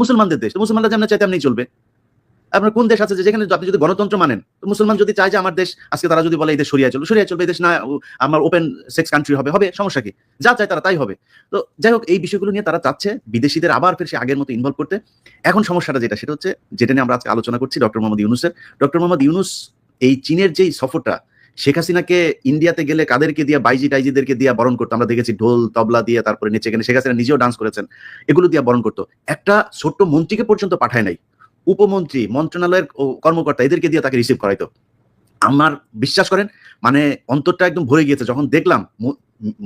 মুসলমানদের দেশ, মুসলমানরা যেমন চাই তেমনি চলবে। আপনার কোন দেশ আছে যেখানে আপনি যদি গণতন্ত্র মানেন, তো মুসলমান যদি চায় যে আমার দেশ আজকে, তারা যদি বলে এই দেশ সরিয়ে চলবে, এই দেশ না আমার ওপেন সেক্স কান্ট্রি হবে, সমস্যা কি? যা চায় তারা তাই হবে। তো যাই হোক, এই বিষয়গুলো নিয়ে তারা চাচ্ছে বিদেশিদের আবার ফের সে আগের মতো ইনভলভ করতে। এখন সমস্যাটা সেটা হচ্ছে, যেটা নিয়ে আমরা আজকে আলোচনা করছি, ডক্টর মোহাম্মদ ইউনূস এই চীনের যেই সফরটা, শেখ হাসিনাকে ইন্ডিয়াতে গেলে কাদেরকে দিয়ে, বাইজি টাইজিদেরকে দিয়ে বরণ করতো, আমরা দেখেছি ঢোল তবলা দিয়ে, তারপরে নেচে গেলে শেখ হাসিনা নিজেও ডান্স করেছেন, এগুলো দিয়ে বরণ করতো। একটা ছোট্ট মন্ত্রীকে পর্যন্ত পাঠায় নাই, উপমন্ত্রী, মন্ত্রণালয়ের কর্মকর্তা, এদেরকে দিয়ে তাকে রিসিভ করাইতো। আমার বিশ্বাস করেন, মানে অন্তরটা একদম ভরে গিয়েছে যখন দেখলাম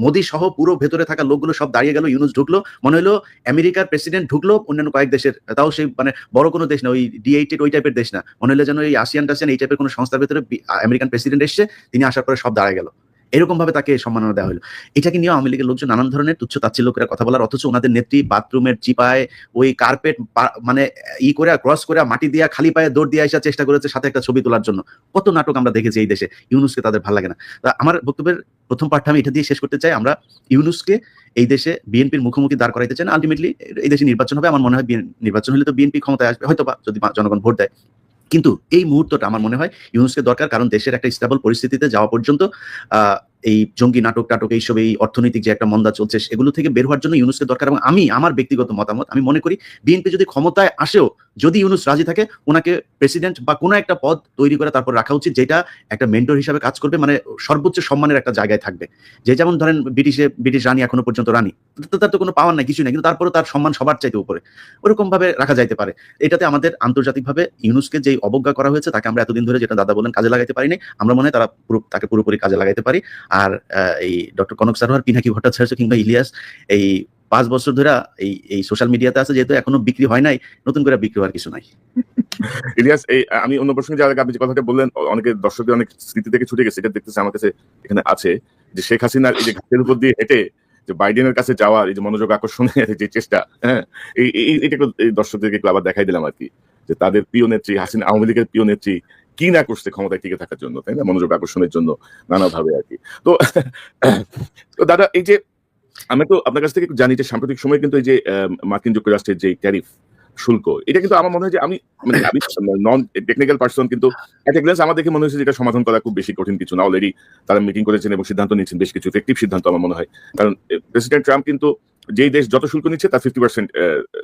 মোদী সহ পুরো ভেতরে থাকা লোকগুলো সব দাঁড়িয়ে গেল, ইউনূস ঢুকলো, মনে হলো আমেরিকার প্রেসিডেন্ট ঢুকলো, অন্যান্য কয়েক দেশের, তাও সেই মানে বড় কোনো দেশ না, ওই D8 ওই টাইপের দেশ না, মনে হলো যেন এই আসিয়ান টাসিয়ান এই টাইপের কোনো সংস্থার ভেতরে আমেরিকান প্রেসিডেন্ট এসছে, তিনি আসার পরে সব দাঁড়ায় গেল, এরকম ভাবে তাকে সম্মাননা দেওয়া হলো। এটাকে নিয়ে আওয়ামী লীগের লোকজন নানান ধরনের তুচ্ছ তাচ্ছিল্য করে কথা বলার, অথচ ওনাদের নেত্রী বাথরুমের চিপায় ওই কার্পেট মানে করে ক্রস করে মাটি দিয়া খালি পায়ে দৌড় দিয়ে আসার চেষ্টা করেছে সাথে একটা ছবি তোলার জন্য। কত নাটক আমরা দেখেছি এই দেশে। ইউনূসকে তাদের ভালো লাগে না। আমার বক্তব্যের প্রথম পার্টটা আমি এটা দিয়ে শেষ করতে চাই। আমরা ইউনূসকে এই দেশে বিএনপির মুখোমুখি দাঁড় করাইতে চাই না। আলটিমেটলি এই দেশে নির্বাচন হবে, আমার মনে হয় নির্বাচন হলে তো বিএনপি ক্ষমতায় আসবে হয়তো, বা যদি জনগণ ভোট দেয়। কিন্তু এই মুহূর্তটা আমার মনে হয় ইউনূসকে দরকার, কারণ দেশের একটা স্টেবল পরিস্থিতিতে যাওয়া পর্যন্ত এই জঙ্গি নাটক এইসব, এই অর্থনৈতিক যে একটা মন্দা চলছে, এগুলো থেকে বের হওয়ার জন্য ইউনূসকে দরকার। এবং আমি আমার ব্যক্তিগত মতামত, আমি মনে করি বিএনপি যদি ক্ষমতায় আসেও, যদি ইউনূস রাজি থাকে, ওনাকে প্রেসিডেন্ট বা কোনো একটা পদ তৈরি করে তারপর রাখা উচিত, যেটা একটা মেন্টর হিসাবে কাজ করবে, মানে সর্বোচ্চ সম্মানের একটা জায়গায় থাকবে। যে যেমন ধরেন ব্রিটিশ রানী এখনো পর্যন্ত রানী, তার তো কোনো পাওয়ার নাই, কিছু নেই, কিন্তু তারপরে তার সম্মান সবার চাইতে উপরে, ওরকম ভাবে রাখা যাইতে পারে। এটাতে আমাদের আন্তর্জাতিকভাবে ইউনূসকে যেই অবজ্ঞা করা হয়েছে, তাকে আমরা এতদিন ধরে, যেটা দাদা বলেন, কাজে লাগাইতে পারিনি, আমরা মনে হয় তাকে পুরোপুরি কাজে লাগাইতে পারি। আর এই ডক্টর কনক সারোয়ার, পিনাকি ভট্টাচার্য কিংবা ইলিয়াস এই 5 বছর ধরে এই সোশ্যাল মিডিয়াতে আছে, যেহেতু এখনো বিক্রি হয় নাই, নতুন করে বিক্রি হওয়ার কিছু নাই। ইলিয়াস, আমি অন্য প্রসঙ্গে যাওয়ার আগে আপনি যে কথাটা বললেন, অনেকে দর্শকদের অনেক স্মৃতি থেকে ছুটে গেছে, এটা দেখতেছে আমার কাছে এখানে আছে, যে শেখ হাসিনার এই যে ঘাটের উপর দিয়ে হেঁটে যে বাইডেনের কাছে যাওয়ার এই যে মনোযোগ আকর্ষণের যে চেষ্টা, হ্যাঁ, এইটা দর্শকদেরকে আবার দেখাই দিলাম আর কি, যে তাদের প্রিয় নেত্রী হাসিনা, আওয়ামী লীগের প্রিয় নেত্রী কি না করছে ক্ষমতায় টিকে থাকার জন্য, তাই না, মনোযোগ আকর্ষণের জন্য নানাভাবে আর কি। তো দাদা, এই যে আমি তো আপনার কাছ থেকে জানি যে সাম্প্রতিক সময় কিন্তু এই যে মার্কিন যুক্তরাষ্ট্রের যে ট্যারিফ শুল্ক, এটা কিন্তু আমার মনে হয় যে আমি নন টেকনিক্যাল পার্সন, কিন্তু একটা গ্লান্স আমার দেখে মনে হয়েছে যে এটা সমাধান করা খুব বেশি কঠিন কিছু না। অলরেডি তারা মিটিং করেছেন এবং সিদ্ধান্ত নিয়েছেন, বেশ কিছু এফেক্টিভ সিদ্ধান্ত আমার মনে হয়। কারণ প্রেসিডেন্ট ট্রাম্প কিন্তু যেই দেশ যত শুল্ক নিচ্ছে তার 50%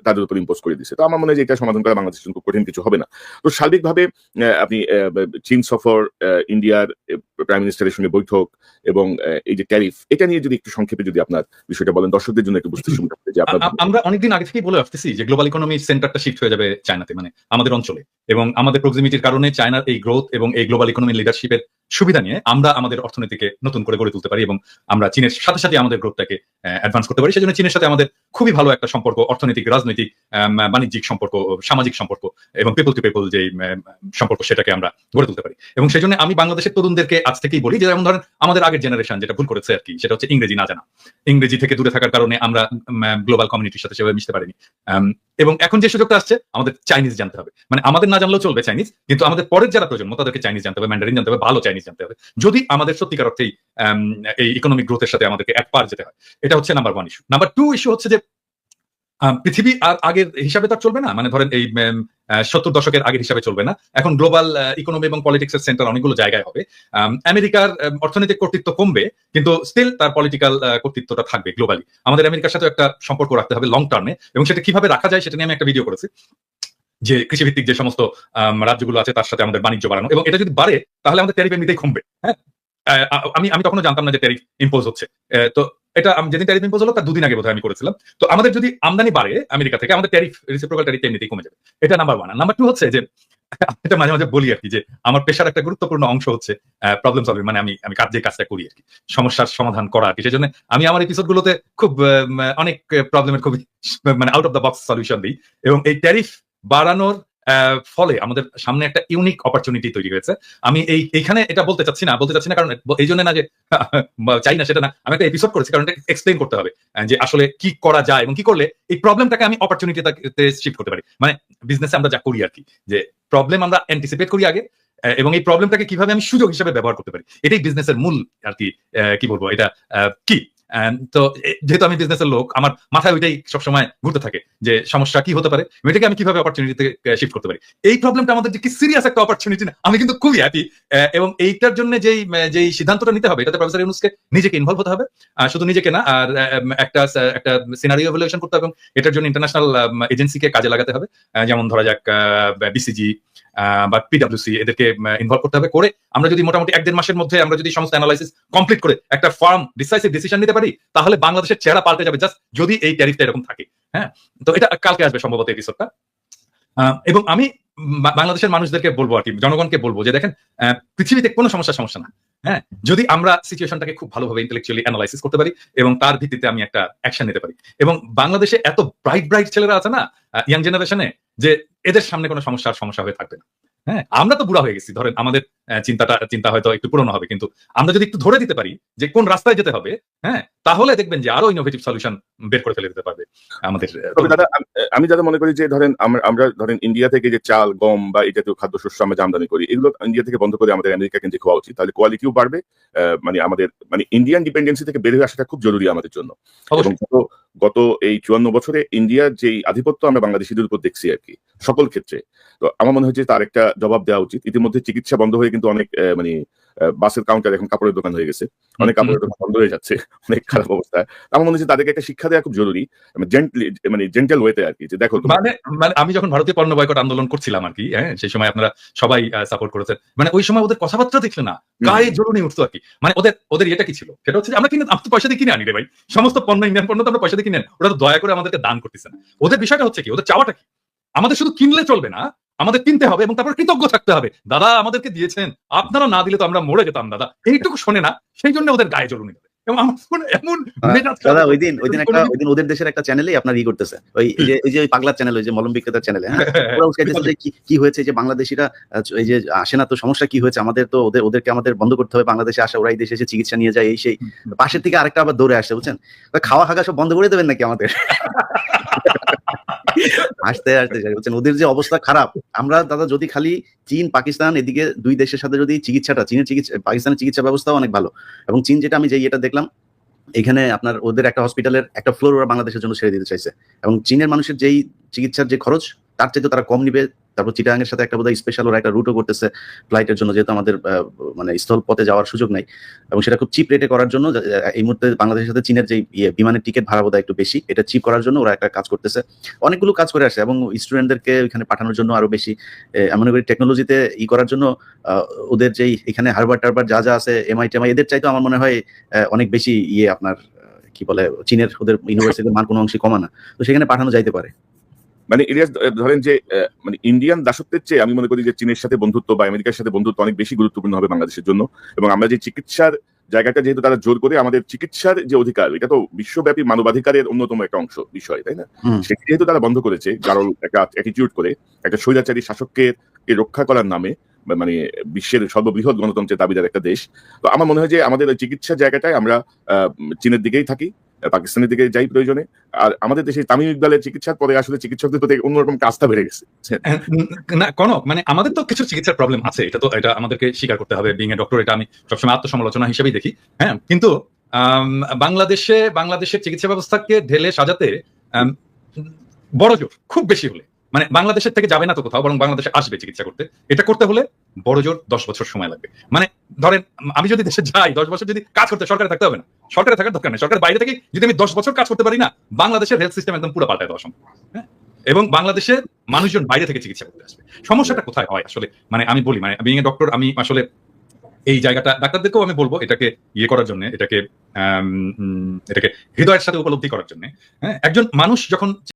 তাদের উপর ইম্পোজ করে দিচ্ছে। তো আমার মনে হয় যে এটা সমাধান করা বাংলাদেশের জন্য খুব কঠিন কিছু হবে না। তো সার্বিকভাবে আপনি চীন সফর, ইন্ডিয়ার প্রাইম মিনিস্টারের সঙ্গে বৈঠক এবং এই যে ট্যারিফ, এটা নিয়ে যদি একটু সংক্ষেপে যদি আপনার বিষয়টা বলেন, দর্শকদের জন্য একটু বুঝতে সুবিধা হবে। যে আমরা অনেকদিন আগে থেকেই বলে আসতেছি যে গ্লোবাল ইকোনমির সেন্টারটা শিফট হয়ে যাবে চায়নাতে, মানে আমাদের অঞ্চলে, এবং আমাদের প্রক্সিমিটির কারণে চায়নার এই গ্রোথ এবং এই গ্লোবাল ইকোনমির লিডারশিপের সুবিধা নিয়ে আমরা আমাদের অর্থনীতিকে নতুন করে গড়ে তুলতে পারি এবং আমরা চীনের সাথে সাথে আমাদের গ্রোথটাকে অ্যাডভান্স করতে পারি। সেজন্য চীনের সাথে আমাদের খুবই ভালো একটা সম্পর্ক, অর্থনৈতিক, রাজনৈতিক, বাণিজ্যিক সম্পর্ক, সামাজিক সম্পর্ক এবং পিপল টু পিপল যে সম্পর্ক, সেটাকে আমরা গড়ে তুলতে পারি। এবং সেই জন্য আমি বাংলাদেশের তরুণদেরকে আজ থেকেই বলি যে, যেমন ধরেন আমাদের আগের জেনারেশন যেটা ভুল করেছে আর কি, সেটা হচ্ছে ইংরেজি না জানা। ইংরেজি থেকে দূরে থাকার কারণে আমরা গ্লোবাল কমিউনিটির সাথে সেভাবে মিশতে পারিনি। এবং এখন যে সুযোগটা আসছে, আমাদের চাইনিজ জানতে হবে। মানে আমাদের না জানলেও চলবে চাইনিজ, কিন্তু আমাদের পরের যারা প্রজন্ম তাদেরকে চাইনিজ জানতে হবে, ম্যান্ডারিন জানতে হবে, ভালো চাইনিজ জানতে হবে, যদি আমাদের সত্যিকার অর্থেই এই ইকোনমিক গ্রোথের সাথে আমাদেরকে এক পার যেতে হয়। এটা হচ্ছে নাম্বার 1 ইস্যু। নাম্বার 2 ইস্যু হচ্ছে যে পৃথিবী আর আগের হিসাবে তার চলবে না। মানে ধরেন এই 70 দশকের আগের হিসাবে চলবে না। এখন গ্লোবাল ইকোনমি এবং পলিটিক্সের সেন্টার অনেকগুলো জায়গায় হবে। আমেরিকার অর্থনৈতিক কর্তৃত্ব কমবে, কিন্তু স্টিল তার পলিটিক্যাল কর্তৃত্বটা থাকবে গ্লোবালি। আমাদের আমেরিকার সাথে একটা সম্পর্ক রাখতে হবে লং টার্মে, এবং সেটা কিভাবে রাখা যায় সেটা নিয়ে আমি একটা ভিডিও করেছি, যে কৃষিভিত্তিক যে সমস্ত রাজ্যগুলো আছে তার সাথে আমাদের বাণিজ্য বাড়ানো, এবং এটা যদি বাড়ে তাহলে আমাদের ট্যারিফ এমনিতেই কমবে। হ্যাঁ, আমি তখনও জানতাম না যে ট্যারিফ ইম্পোজ হচ্ছে। তো এটা যেদিন ট্যারিফ ইম্পোজ হলো তার 2 দিন আগে বোধহয় আমি করেছিলাম। তো আমাদের যদি আমদানি বাড়ে আমেরিকা থেকে, আমাদের ট্যারিফ, রেসিপ্রোকাল ট্যারিফ এমনিতেই কমে যাবে। এটা নাম্বার 1। আর নাম্বার 2 হচ্ছে যে, এটা মাঝে মাঝে বলি আর কি, যে আমার পেশার একটা গুরুত্বপূর্ণ অংশ হচ্ছে প্রবলেম সলভিং। মানে আমি যে কাজটা করি আর কি, সমস্যার সমাধান করা আর কি। সেজন্য আমি আমার এপিসোড গুলোতে খুব অনেক প্রবলেমের খুবই মানে out of the box solution দিই, এবং এই ট্যারিফ বাড়ানোর ফলে আমাদের সামনে একটা ইউনিক অপরচুনিটি তৈরি হয়েছে। আমি এইখানে এটা বলতে চাচ্ছি না, কারণ এই জন্য না যে চাই না সেটা না, আমি একটা এপিসোড করেছি কারণ এটা এক্সপ্লেইন করতে হবে যে আসলে কি করা যায় এবং কি করলে এই প্রবলেমটাকে আমি অপরচুনিটিতে শিফট করতে পারি। মানে বিজনেসে আমরা যা করি আর কি, যে প্রবলেম আমরা অ্যান্টিসিপেট করি আগে, এবং এই প্রবলেমটাকে কিভাবে আমি সুযোগ হিসেবে ব্যবহার করতে পারি, এটাই বিজনেসের মূল আর কি, কি বলবো, এটা কি তো যেহেতু আমি বিজনেসের লোক, আমার মাথায় ওইটাই সবসময় ঘুরতে থাকে যে সমস্যা কি হতে পারে, এটাকে আমি কিভাবে অপরচুনিটিতে শিফট করতে পারি। এই প্রবলেমটা আমাদের যে কি সিরিয়াস একটা অপরচুনিটি না, আমি কিন্তু খুবই হ্যাপি। এবং এইটার জন্য যেই সিদ্ধান্তটা নিতে হবে, এটাতে প্রফেসর ইউনূসকে নিজেকে ইনভলভ হতে হবে, শুধু নিজেকে না, আর একটা সিনারিও ইভালুয়েশন করতে হবে এবং এটার জন্য ইন্টারন্যাশনাল এজেন্সিকে কাজে লাগাতে হবে, যেমন ধরা যাক বিসিজি বা পিডব্লিউসি, এদেরকে ইনভলভ করতে হবে। করে আমরা যদি মোটামুটি 1-1.5 মাসের মধ্যে আমরা যদি সমস্ত অ্যানালাইসিস কমপ্লিট করে একটা ফার্ম ডিসাইসিভ ডিসিশন নিতে পারি, তাহলে বাংলাদেশের চেহারা পাল্টে যাবে, জাস্ট যদি এই ট্যারিফটা এরকম থাকে। হ্যাঁ, তো এটা কালকে আসবে সম্ভবত এপিসোডটা। এবং আমি বাংলাদেশের মানুষদেরকে বলবো আর কি, জনগণকে বলবো যে দেখেন, পৃথিবীতে কোনো সমস্যা না, হ্যাঁ, যদি আমরা সিচুয়েশনটাকে খুব ভালোভাবে ইন্টেলেকচুয়ালি অ্যানালাইসিস করতে পারি এবং তার ভিত্তিতে আমি একটা অ্যাকশন নিতে পারি। এবং বাংলাদেশে এত ব্রাইট ছেলেরা আছে না ইয়াং জেনারেশনে, যে এদের সামনে কোনো সমস্যা হয়ে থাকবে না। হ্যাঁ, আমরা তো বুড়া হয়ে গেছি, ধরেন আমাদের চিন্তা হয়তো একটু পুরনো হবে, কিন্তু আমরা যদি একটু ধরে দিতে পারি যে কোন রাস্তায় যেতে হবে, হ্যাঁ, তাহলে দেখবেন যে আরো ইনোভেটিভ সলিউশন বের করে ফেলে দিতে পারবে আমাদের। তবে দাদা, আমি যারা মনে করি যে ধরেন আমরা ধরেন ইন্ডিয়া থেকে যে চাল, গম বা এই জাতীয় খাদ্যশস্য আমরা যে আমদানি করি, এগুলো ইন্ডিয়া থেকে বন্ধ করে আমাদের আমেরিকা কেন্দ্রিক হওয়া উচিত, তাহলে কোয়ালিটিও বাড়বে। মানে আমাদের ইন্ডিয়ান ডিপেন্ডেন্সি থেকে বের হয়ে আসাটা খুব জরুরি আমাদের জন্য। এবং গত এই 54 বছরে ইন্ডিয়ার যে আধিপত্য আমরা বাংলাদেশিদের উপর দেখছি আর কি সকল ক্ষেত্রে, তো আমার মনে হয় যে তার একটা জবাব দেওয়া উচিত। ইতিমধ্যে চিকিৎসা বন্ধ হয়ে কিন্তু অনেক বাসের কাউন্টার এখন কাপড়ের দোকান হয়ে গেছে, অনেক কাপড়ের দোকান বন্ধ হয়ে যাচ্ছে, অনেক খারাপ অবস্থা। আমার মনে হচ্ছে তাদেরকে একটা শিক্ষা দেওয়া খুব জরুরি, জেন্টাল ওয়েতে আর কি, যে দেখো মানে আমি যখন ভারতীয় পণ্য বয়কট আন্দোলন করছিলাম আর কি, হ্যাঁ, সেই সময় আপনারা সবাই সাপোর্ট করেছেন, মানে ওই সময় ওদের কথাবার্তা দেখলে না গায়ে জ্বলুনি উঠতো আর কি। মানে ওদের এটা কি ছিল, সেটা হচ্ছে আমরা তো পয়সা দিয়ে কিনে আনি রে ভাই, সমস্ত পণ্য, ইন্ডিয়ান পণ্য তো আমরা পয়সা দিয়ে কিনে আনি, ওরা তো দয়া করে আমাদেরকে দান করতেছে না। ওদের বিষয়টা হচ্ছে কি, ওদের চাওয়াটা কি, আমাদের শুধু কিনলে চলবে না, আমাদের কিনতে হবে এবং তারপর কৃতজ্ঞ থাকতে হবে, দাদা আমাদেরকে দিয়েছেন, আপনারা না দিলে তো আমরা মরে যেতাম দাদা, এইটুকু শোনে না, সেই জন্য ওদের গায়ে জ্বলুনি। এবং আমার এমন দাদা ওইদিন ওদের দেশের একটা চ্যানেলেই আপনার করতেছে, ওই যে পাগলার চ্যানেল, ওই যে মলম বিক্রেতার চ্যানেলে, ওরা উস্কাইতেছে যে কি হয়েছে, যে বাংলাদেশিরা এই যে আসে না, তো সমস্যা কি হয়েছে, আমাদের তো ওদেরকে আমাদের বন্ধ করতে হবে, বাংলাদেশে আসা, ওরা এই দেশে এসে চিকিৎসা নিয়ে যায়, এই সেই পাশের থেকে আরেকটা আবার দৌড়ে আসছে, বুঝছেন, খাওয়া খাগা সব বন্ধ করে দেবেন নাকি আমাদের। আসতে বলছেন ওদের যে অবস্থা খারাপ। আমরা দাদা যদি খালি চীন, পাকিস্তান, এদিকে দুই দেশের সাথে যদি পাকিস্তানের চিকিৎসা ব্যবস্থাও অনেক ভালো, এবং চীন যেটা আমি এটা দেখলাম, এখানে আপনার ওদের একটা হসপিটালের একটা ফ্লোর ওরা বাংলাদেশের জন্য ছেড়ে দিতে চাইছে, এবং চীনের মানুষের যেই চিকিৎসার যে খরচ, তার চাইতে তারা কম নিবে। তারপর চিটাগাং এর সাথে একটা বোধহয় স্পেশাল ওরা একটা রুটও করতেছে ফ্লাইটের জন্য, যেহেতু আমাদের মানে স্থল পথে যাওয়ার সুযোগ নাই, এবং সেটা খুব চিপ রেটে করার জন্য। এই মুহূর্তে বাংলাদেশের সাথে চীনের যে বিমানের টিকিট ভাড়া বোধহয় একটু বেশি, এটা চিপ করার জন্য ওরা একটা কাজ করতেছে, অনেকগুলো কাজ করে আসে, এবং স্টুডেন্টদেরকে ওইখানে পাঠানোর জন্য আরো বেশি এমন করে টেকনোলজিতে করার জন্য ওদের যেই এখানে হারবার টারবার যা আছে, MIT এদের চাইতো আমার মনে হয় অনেক বেশি আপনার কি বলে, চীনের ওদের ইউনিভার্সিটির মান কোনো অংশে কমা না, তো সেখানে পাঠানো যাইতে পারে। মানে ইলিয়াস, ধরেন যে ইন্ডিয়ান দাসত্বের চেয়ে আমি মনে করি যে চীনের সাথে বন্ধুত্ব বা আমেরিকার সাথে বন্ধুত্ব অনেক বেশি গুরুত্বপূর্ণ হবে বাংলাদেশের জন্য। এবং আমরা যে চিকিৎসার জায়গাটা, যেহেতু তারা জোর করে আমাদের চিকিৎসার যে অধিকার, এটা তো বিশ্বব্যাপী মানবাধিকারের অন্যতম একটা অংশ বিষয়, তাই না? সেটি যেহেতু তারা বন্ধ করেছে, কারণ একটা অ্যাটিটিউড করে একটা স্বৈরাচারী শাসককে রক্ষা করার নামে, মানে বিশ্বের সর্ববৃহৎ গণতন্ত্রের দাবিদার একটা দেশ, তো আমার মনে হয় যে আমাদের ওই চিকিৎসার জায়গাটায় আমরা চীনের দিকেই থাকি, পাকিস্তানের দিকে যাই প্রয়োজনে। আর আমাদের দেশে তামিম ইকবালের চিকিৎসার পরে আসলে চিকিৎসকদের প্রতি অন্যরকম আস্থা বেড়ে গেছে না কনক, মানে আমাদের তো কিছু চিকিৎসার প্রবলেম আছে, এটা আমাদেরকে স্বীকার করতে হবে, বিং এ ডক্টর, এটা আমি সবসময় আত্মসমালোচনা হিসেবেই দেখি। হ্যাঁ, কিন্তু বাংলাদেশের চিকিৎসা ব্যবস্থাকে ঢেলে সাজাতে বড় জোর খুব বেশি হলে, মানে বাংলাদেশের থেকে যাবে না তো কোথাও, বরং বাংলাদেশে আসবে চিকিৎসা করতে, এটা করতে হলে বড় জোর 10 বছর সময় লাগবে। মানে ধরেন আমি যদি দেশে যাই 10 বছর যদি কাজ করতে, সরকারে থাকতে হবে না, সরকারে থাকার দরকার নেই, সরকারের বাইরে থেকে যদি আমি 10 বছর কাজ করতে পারি না, বাংলাদেশের হেলথ সিস্টেম একদম পুরো পাল্টায় দেওয়া সম্ভব। হ্যাঁ, এবং বাংলাদেশের মানুষজন বাইরে থেকে চিকিৎসা করতে আসবে। সমস্যাটা কোথায় হয় আসলে, মানে আমি বলি, মানে বিং এ ডক্টর, আমি আসলে এই জায়গাটা ডাক্তারদেরকেও আমি বলবো এটাকে করার জন্য, এটাকে হৃদয়ের সাথে উপলব্ধি করার জন্য। হ্যাঁ, একজন মানুষ যখন